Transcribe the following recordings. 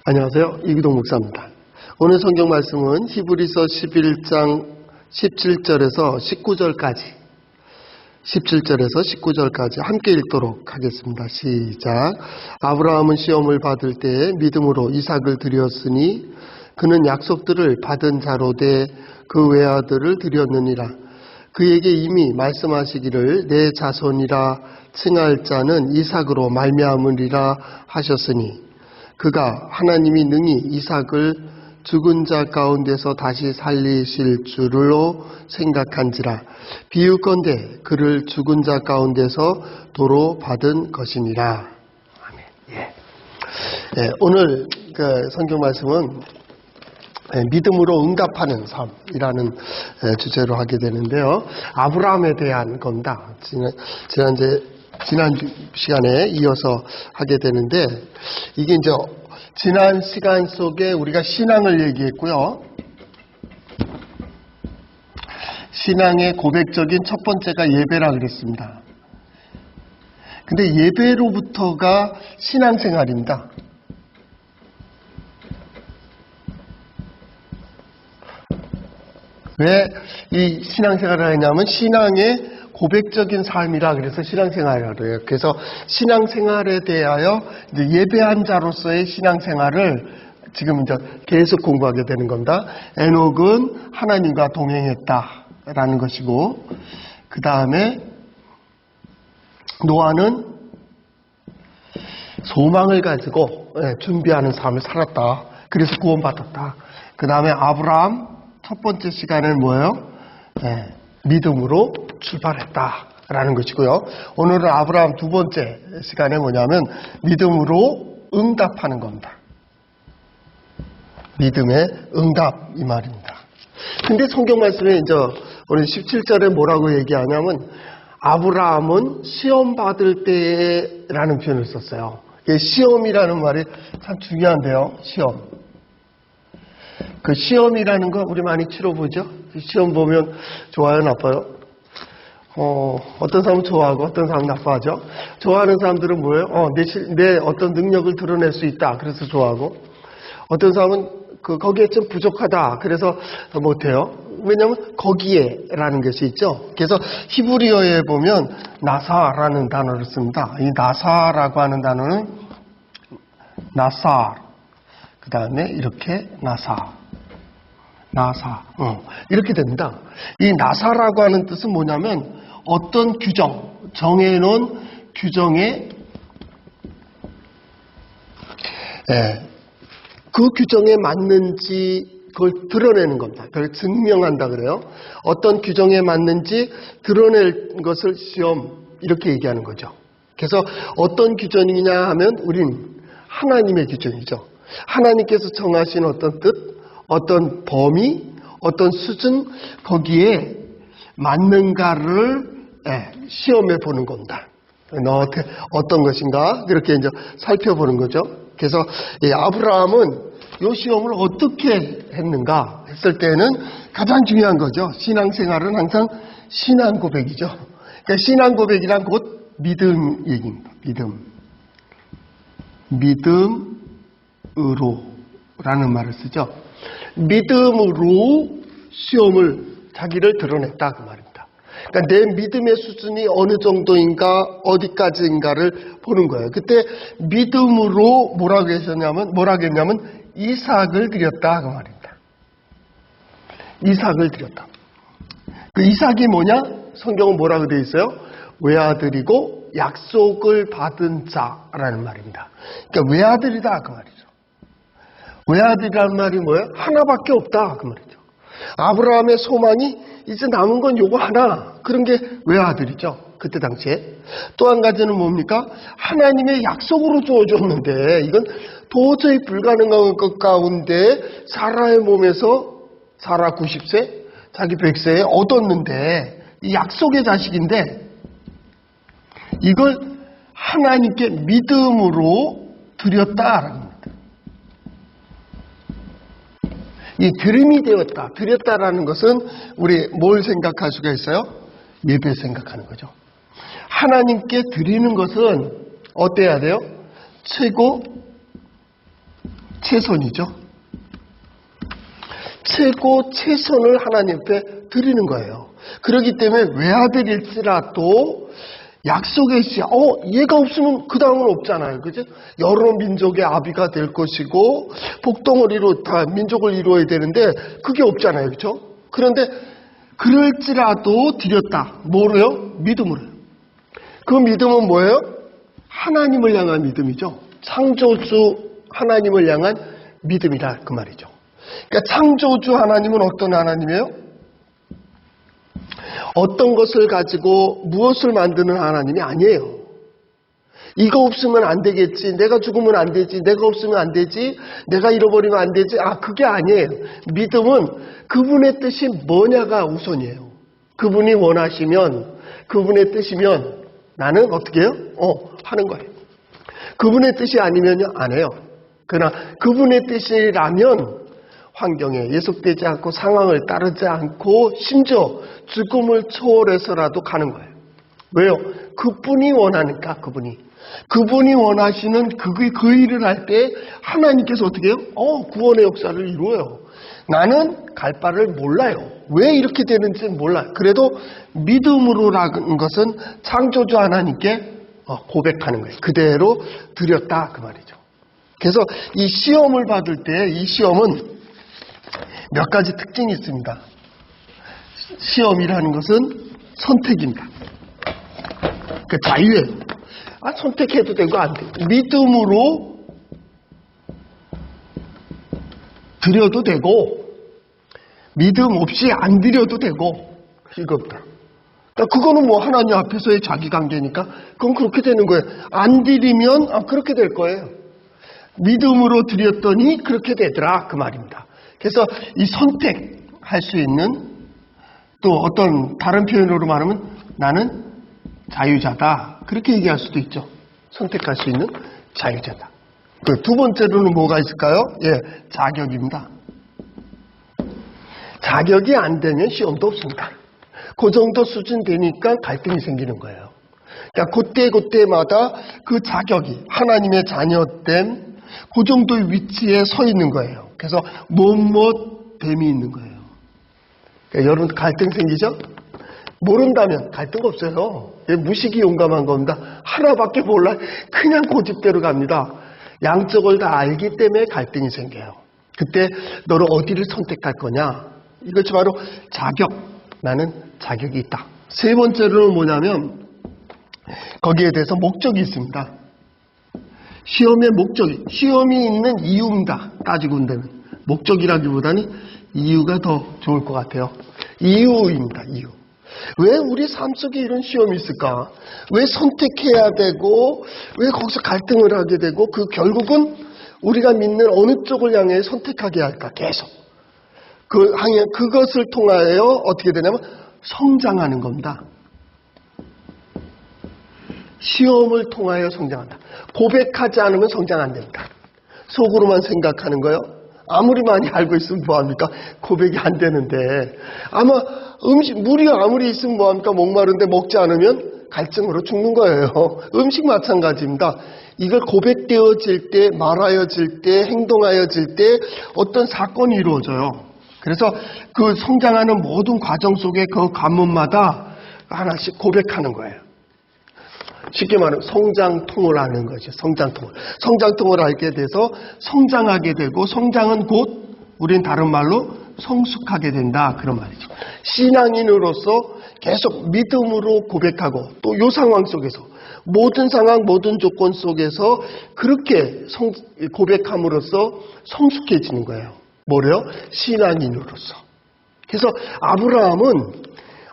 안녕하세요. 이기동 목사입니다. 오늘 성경 말씀은 히브리서 11장 17절에서 19절까지 함께 읽도록 하겠습니다. 시작. 아브라함은 시험을 받을 때에 믿음으로 이삭을 드렸으니 그는 약속들을 받은 자로 돼 그 외아들을 드렸느니라. 그에게 이미 말씀하시기를 내 자손이라 칭할 자는 이삭으로 말미암으리라 하셨으니 그가 하나님이 능히 이삭을 죽은 자 가운데서 다시 살리실 줄로 생각한지라. 비유컨대 그를 죽은 자 가운데서 도로 받은 것이니라. 아멘. 오늘 성경 말씀은 믿음으로 응답하는 삶이라는 주제로 하게 되는데요. 아브라함에 대한 겁니다. 지난 시간에 이어서 하게 되는데, 이게 이제 지난 시간 속에 우리가 신앙을 얘기했고요. 신앙의 고백적인 첫 번째가 예배라 그랬습니다. 근데 예배로부터가 신앙생활입니다. 왜 이 신앙생활을 하냐면 신앙의 고백적인 삶이라 그래서 신앙생활이라고 해요. 그래서 신앙생활에 대하여 이제 예배한 자로서의 신앙생활을 지금 이제 계속 공부하게 되는 겁니다. 에녹은 하나님과 동행했다라는 것이고, 그 다음에 노아는 소망을 가지고 준비하는 삶을 살았다. 그래서 구원받았다. 그 다음에 아브라함 첫 번째 시간은 뭐예요? 믿음으로 출발했다라는 것이고요. 오늘은 아브라함 두 번째 시간에 뭐냐면 믿음으로 응답하는 겁니다. 믿음의 응답 이 말입니다. 근데 성경 말씀에 이제 오늘 17절에 뭐라고 얘기하냐면 아브라함은 시험 받을 때라는 표현을 썼어요. 시험이라는 말이 참 중요한데요. 시험. 그 시험이라는 거 우리 많이 치러보죠? 시험 보면 좋아요, 나빠요? 어떤 사람은 좋아하고 어떤 사람은 나빠하죠? 좋아하는 사람들은 뭐예요? 내 어떤 능력을 드러낼 수 있다. 그래서 좋아하고. 어떤 사람은 거기에 좀 부족하다. 그래서 못해요. 왜냐하면 거기에라는 것이 있죠. 그래서 히브리어에 보면 나사라는 단어를 씁니다. 이 나사라고 하는 단어는 나사. 그 다음에 이렇게 나사. 이렇게 됩니다. 이 나사라고 하는 뜻은 뭐냐면 어떤 규정, 정해놓은 규정에 그 규정에 맞는지 그걸 드러내는 겁니다. 그걸 증명한다 그래요. 어떤 규정에 맞는지 드러낼 것을 시험 이렇게 얘기하는 거죠. 그래서 어떤 규정이냐 하면 우린 하나님의 규정이죠. 하나님께서 정하신 어떤 뜻, 어떤 범위, 어떤 수준, 거기에 맞는가를 시험해 보는 겁니다. 어떤 것인가 그렇게 이제 살펴보는 거죠. 그래서 아브라함은 이 시험을 어떻게 했는가 했을 때는 가장 중요한 거죠. 신앙생활은 항상 신앙 고백이죠. 그러니까 신앙 고백이란 곧 믿음 얘기입니다. 믿음으로라는 말을 쓰죠. 믿음으로 시험을 자기를 드러냈다 그 말입니다. 그러니까 내 믿음의 수준이 어느 정도인가 어디까지인가를 보는 거예요. 그때 믿음으로 뭐라고 했냐면 이삭을 드렸다 그 말입니다. 이삭을 드렸다. 그 이삭이 뭐냐? 성경은 뭐라고 되어 있어요? 외아들이고 약속을 받은 자라는 말입니다. 그러니까 외아들이다 그 말이죠. 외아들이라는 말이 뭐예요? 하나밖에 없다 그 말이죠. 아브라함의 소망이 이제 남은 건 요거 하나. 그런 게 외아들이죠. 그때 당시에. 또 한 가지는 뭡니까? 하나님의 약속으로 주어졌는데 이건 도저히 불가능한 것 가운데 사라의 몸에서 사라 90세, 자기 100세에 얻었는데 이 약속의 자식인데 이걸 하나님께 믿음으로 드렸다라는 겁니다. 이 드림이 되었다, 드렸다라는 것은 우리 뭘 생각할 수가 있어요? 예배 생각하는 거죠. 하나님께 드리는 것은 어때야 돼요? 최선이죠. 최고 최선을 하나님 앞에 드리는 거예요. 그렇기 때문에 외아들일지라도 약속의 씨, 얘가 없으면 그 다음은 없잖아요. 그죠? 여러 민족의 아비가 될 것이고, 복덩어리로 다 민족을 이루어야 되는데, 그게 없잖아요. 그죠? 그런데, 그럴지라도 드렸다. 뭐로요? 믿음으로요. 그 믿음은 뭐예요? 하나님을 향한 믿음이죠. 창조주 하나님을 향한 믿음이다. 그 말이죠. 그러니까 창조주 하나님은 어떤 하나님이에요? 어떤 것을 가지고 무엇을 만드는 하나님이 아니에요. 이거 없으면 안 되겠지. 내가 죽으면 안 되지. 내가 없으면 안 되지. 내가 잃어버리면 안 되지. 그게 아니에요. 믿음은 그분의 뜻이 뭐냐가 우선이에요. 그분이 원하시면, 그분의 뜻이면 나는 어떻게 해요? 하는 거예요. 그분의 뜻이 아니면요, 안 해요. 그러나 그분의 뜻이라면 환경에 예속되지 않고 상황을 따르지 않고 심지어 죽음을 초월해서라도 가는 거예요. 왜요? 그분이 원하니까. 그분이 원하시는 그 일을 할 때 하나님께서 어떻게 해요? 구원의 역사를 이루어요. 나는 갈 바를 몰라요. 왜 이렇게 되는지는 몰라요. 그래도 믿음으로라는 것은 창조주 하나님께 고백하는 거예요. 그대로 드렸다 그 말이죠. 그래서 이 시험을 받을 때 이 시험은 몇 가지 특징이 있습니다. 시험이라는 것은 선택입니다. 그 자유예요. 선택해도 되고 안 되고 믿음으로 드려도 되고 믿음 없이 안 드려도 되고 이겁니다. 그거는 뭐 하나님 앞에서의 자기 관계니까 그건 그렇게 되는 거예요. 안 드리면 그렇게 될 거예요. 믿음으로 드렸더니 그렇게 되더라 그 말입니다. 그래서 이 선택할 수 있는 또 어떤 다른 표현으로 말하면 나는 자유자다 그렇게 얘기할 수도 있죠. 선택할 수 있는 자유자다. 그 두 번째로는 뭐가 있을까요? 자격입니다. 자격이 안 되면 시험도 없습니다. 그 정도 수준 되니까 갈등이 생기는 거예요. 그러니까 그때마다 그 자격이 하나님의 자녀됨 그 정도의 위치에 서 있는 거예요. 그래서 됨이 있는 거예요. 그러니까 여러분 갈등 생기죠? 모른다면 갈등 없어요. 무식이 용감한 겁니다. 하나밖에 몰라 그냥 고집대로 갑니다. 양쪽을 다 알기 때문에 갈등이 생겨요. 그때 너를 어디를 선택할 거냐? 이것이 바로 자격. 나는 자격이 있다. 세 번째로는 뭐냐면 거기에 대해서 목적이 있습니다. 시험의 목적이, 시험이 있는 이유입니다. 따지고 본다면. 목적이라기보다는 이유가 더 좋을 것 같아요. 이유입니다. 이유. 왜 우리 삶 속에 이런 시험이 있을까? 왜 선택해야 되고 왜 거기서 갈등을 하게 되고 결국은 우리가 믿는 어느 쪽을 향해 선택하게 할까? 계속. 그것을 통하여 어떻게 되냐면 성장하는 겁니다. 시험을 통하여 성장한다. 고백하지 않으면 성장 안 됩니다. 속으로만 생각하는 거요. 아무리 많이 알고 있으면 뭐합니까? 고백이 안 되는데. 아마 물이 아무리 있으면 뭐합니까? 목마른데 먹지 않으면 갈증으로 죽는 거예요. 음식 마찬가지입니다. 이걸 고백되어질 때, 말하여질 때, 행동하여질 때 어떤 사건이 이루어져요. 그래서 그 성장하는 모든 과정 속에 그 관문마다 하나씩 고백하는 거예요. 쉽게 말하면 성장통을 하는 거죠. 성장통을. 성장통을 알게 돼서 성장하게 되고 성장은 곧 우린 다른 말로 성숙하게 된다. 그런 말이죠. 신앙인으로서 계속 믿음으로 고백하고 또 이 상황 속에서 모든 상황 모든 조건 속에서 그렇게 고백함으로써 성숙해지는 거예요. 뭐래요? 신앙인으로서. 그래서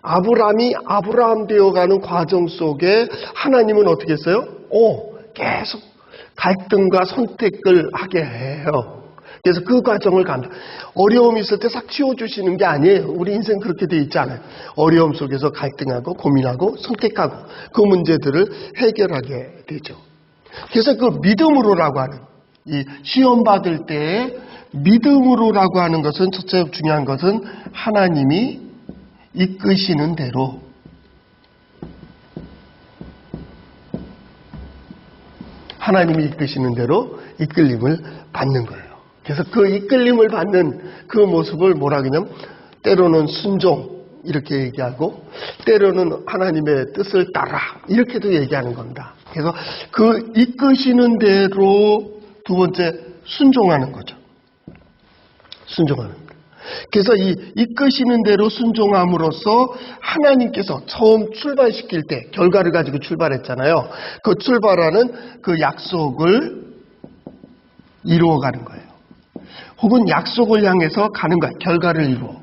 아브라함이 아브라함 되어가는 과정 속에 하나님은 어떻게 했어요? 계속 갈등과 선택을 하게 해요. 그래서 그 과정을 갑니다. 어려움이 있을 때 싹 치워주시는 게 아니에요. 우리 인생 그렇게 돼 있지 않아요. 어려움 속에서 갈등하고 고민하고 선택하고 그 문제들을 해결하게 되죠. 그래서 그 믿음으로라고 하는 이 시험 받을 때 믿음으로라고 하는 것은 첫째 중요한 것은 하나님이 이끄시는 대로 이끌림을 받는 거예요. 그래서 그 이끌림을 받는 그 모습을 뭐라 그러냐면 때로는 순종 이렇게 얘기하고 때로는 하나님의 뜻을 따라 이렇게도 얘기하는 겁니다. 그래서 그 이끄시는 대로 두 번째 순종하는 거죠. 순종하는 거. 그래서 이 이끄시는 대로 순종함으로써 하나님께서 처음 출발시킬 때 결과를 가지고 출발했잖아요. 그 출발하는 그 약속을 이루어가는 거예요. 혹은 약속을 향해서 가는 거예요. 결과를 이루어.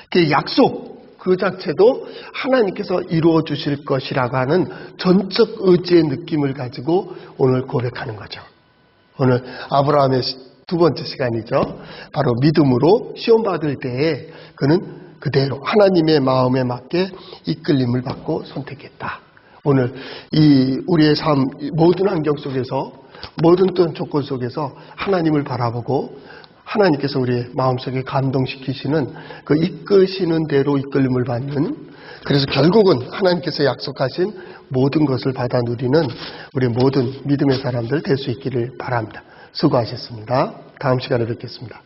그 약속 그 자체도 하나님께서 이루어 주실 것이라고 하는 전적 의지의 느낌을 가지고 오늘 고백하는 거죠. 오늘 아브라함의 두 번째 시간이죠. 바로 믿음으로 시험받을 때에 그는 그대로 하나님의 마음에 맞게 이끌림을 받고 선택했다. 오늘 이 우리의 삶 모든 환경 속에서 모든 또 조건 속에서 하나님을 바라보고 하나님께서 우리의 마음속에 감동시키시는 그 이끄시는 대로 이끌림을 받는, 그래서 결국은 하나님께서 약속하신 모든 것을 받아 누리는 우리 모든 믿음의 사람들 될 수 있기를 바랍니다. 수고하셨습니다. 다음 시간에 뵙겠습니다.